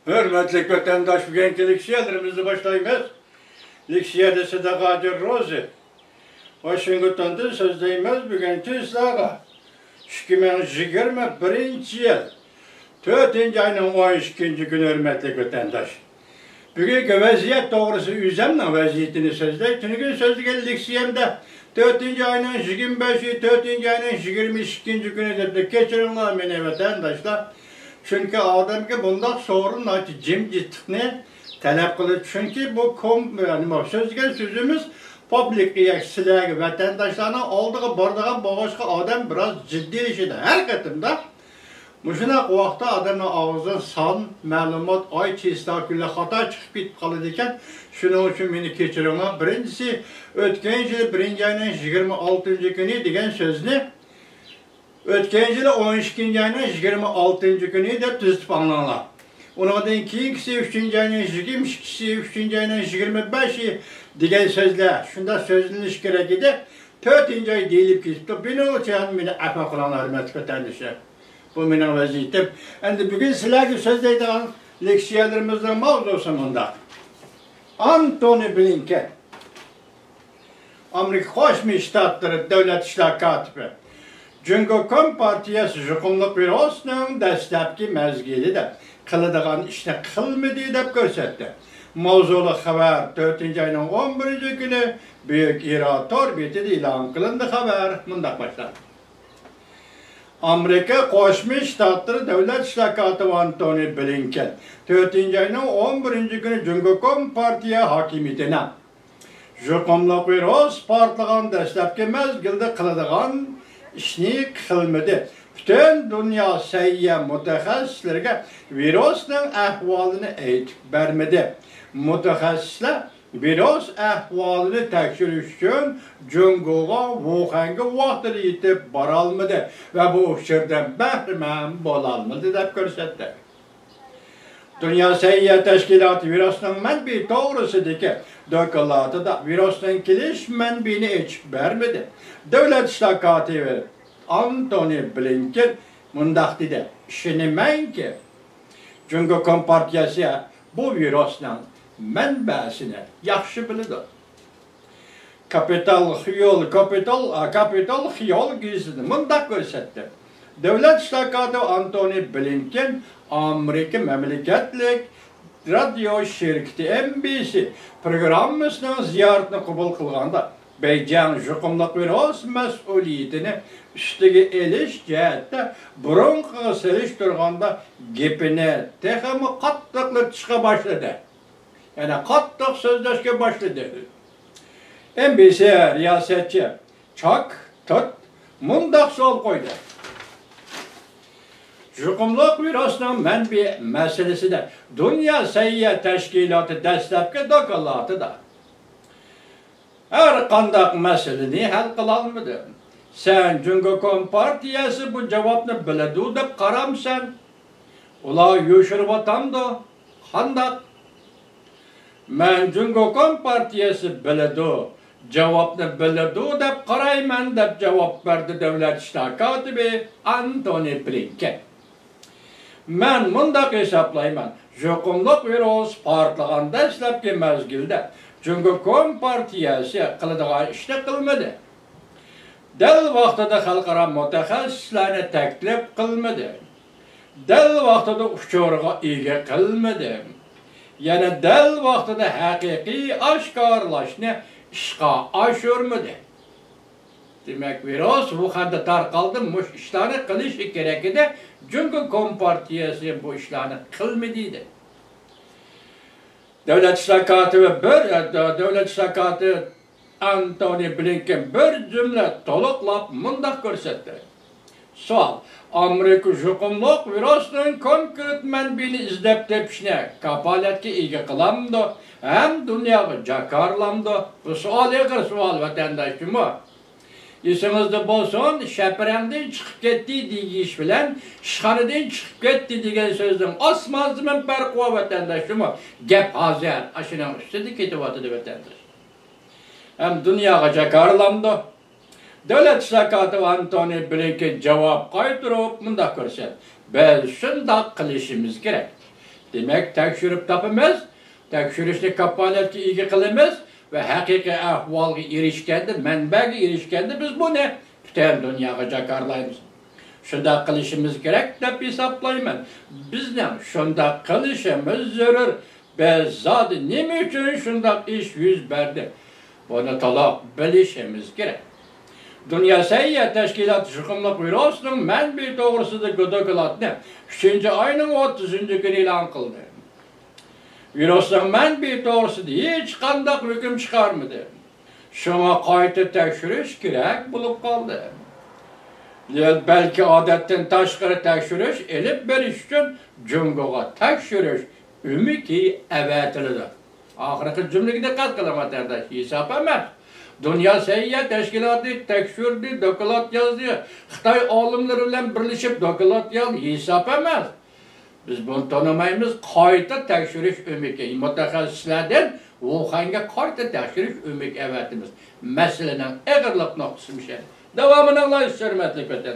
Hürmetli vatandaş, bugünkü leksiyalarımızı başlayımız. Leksiyada Sadakadır Rozi. Washington'da sözdeyimiz bugünkü islaha. 2021 yıl 4. ayının 12. günü hürmetli vatandaş. Bugünkü vaziyet doğrusu üzemle vaziyetini sözler. Çünkü sözlüğü leksiyemde 4. ayının 25'i, 4. ayının 22. günü de geçirinler beni vatandaşlar. Çünkü adam ki bunda sorun açı cimcitlikni talep kılır. Çünkü bu sözümüz publik sizlerge vatandaşlarına olduğu bardağı boğuşka adam biraz ciddi işide. Her katımda muşuna vakti adamın ağzı san, malumat, ay çiztakülle hata çıkıp bitip kalıdıyken şunun için beni geçirinler. Birincisi ötken yıl 1. ayının 26. günü diyen sözünü ötken yıl 12. ayının 26. günü de tüzüp anlanlar. Ondan keyingisi 3. ayının 22'si, 3. ayının 25'i diyen sözler. Şunda sözlünüş gerekli de 4. ay deyilip gidip beni o çağın beni afa kılanlar hürmet vatandaşı. Bu benim vaziyetim. Şimdi bugün sizlerle sözdeydiğim leksiyelerimizden mavzusu bunda. Antony Blinken, Amerika Koşmuş Ştatları Devlet İşler Katibi, Cumhuriyet Partiyası Jukumluk Bürosu'nun destekli mezgili de kılıdığın işini kılmadı deyip gösterdi. Mavzulu haber 4. ayının 11. günü büyük irator biti ilan kılındı haber. Bundan başlar. Amerika Koşmuş Ştatları Devlet İşler Katibi Antony Blinken 4. ayının 11. günü Cumhuriyet Partiya hakimiyetine Jukumluk Bürosu partılığın destekli mezgilde kılıdığın işini kılmadı. Bütün dünya seyye mütehassislerine virüsün ahvalını eğitip vermedi. Mütehassisler virüs ahvalını tekşiriş için Cumhur'a Wuhan'a vaxtını yetip baralmadı ve bu işlerden bəhrəmən bolalmadı deyip gösterdi. Dünya Seyye Teşkilatı virüsün mənbi doğrusudur ki dökülatı da virüsün kiliş mənbini hiç vermedi. Devlet İşler Katibi Antony Blinken mundaq dedi. İşini mən ki Cumhuriyet Partiyası bu virüsün mənbəsini yaxşı bilir. Kapital xiyol gizlini mundaq gösterdi. Devlet İşler Katibi Antony Blinken Amerika Memleketlik Radyo Şirketi NBC programmasının ziyaretini kabul kılganda Beycan Jukumluk Bürosu mesuliyetini üstüge eliş cihette burunqı seliş durganda gepine texemi qattıqlı çıqa başladı. Yani qattıq sözleşke başladı. NBC riyasetçi çak tut mundaq sol koydu. Jukumluk Bürosu'nun mənbi meselesi de Dünya Seyye Teşkilatı destekli dokulatı da her qandaq meseleni hal kılalmıdır. Sen Cumhuriyet Partiyası bu cevabını biledi dep qaramsan. Ular yoşurub atamdı. Qandaq. Men Cumhuriyet Partiyası biledi. Cevabını biledi dep qarayman dep cevap verdi Devlet İşler Katibi Antony Blinken. Men mundaq hesaplayman. Jukumluk Bürosu partlığın deslepki mezgilde Cumhuriyet Partiyası kılıdığı işte kılmadı. Del vaxtıda xalqara mütehassislerini teklif kılmadı. Del vaxtıda uçuruğa ega kılmadı. Yani del vaxtıda hakiki aşkarlaşını işqa aşırmadı. Demek virüs bu kadar tarqaldı, muş işlerini kılış gerekli. Cumhuriyet Partiyası bu işlerini kılmadıydı. Devlet İşler Katibi Antony Blinken bir cümle toluqlap mundaq gösterdi. Sual, Amerika Jukumluk Bürosu'nun konkret mənbini izlep tepişine kapaletki ega kılamdı, hem dünyaga jakarlamdı. Bu sual eğer sual vatandaşım o. Esinizde bolsun, şəpirəmdən çıxıb getdi deyiş bilen, işxanadan çıxıb getdi degen sözün asmazdı mən pərqva vatandaşım o. Gep hazır, aşının üstüde ketib atıdı vatandaş. Hem dünyaga jakarlamdı. Devlet İşler Katibi Antony Blinken cevap qaytırıp mundaq görsət. Biz şundaq qilishimiz gerek. Demek tekşürüp tapımız, tekşürüşlü kapaletki ilgi kılımız ve hakiki ahvalga erişkendi, menbege erişkendi biz bu ne? Tüten dünyaya jakarlayımız. Şunda kılışımız gerek dep hesaplayman. Bizden şunda kılışımız zörür. Biz zaten nime üçün şunda iş yüz berdi. Bunu talak bilişimiz gerek. Dünya Seyyah Teşkilatı Şıkımlık Bürosu'nun menbi doğrusu da gödökülatını 3. ayının 30. günü ilan kıldı. Bürosu'nun menbi doğrusu da hiç kandak hüküm çıkarmadı. Şuna kayıtı tekşürüş gerek bulup kaldı. Belki adetten taşkırı tekşürüş elip beriş için cümgoğa tekşürüş ümiki evetilidir. Ahirki cümleki dikkat kılamat kardeş, hesap emez. Dünya Seyyah Teşkilatı tekşürdü, dokulat yazdı. Xitay olimleriyle birleşip dokulat yazdı, hesap emez. Biz bunu tanımayımız, kayıta tekşürüş ümiki. Mütehassislerden Wuhan'ga kayıta tekşürüş ümiki evetimiz. Meselenin ağırlık noktası bir şey. Devamını Allah'a hürmetli kötüler.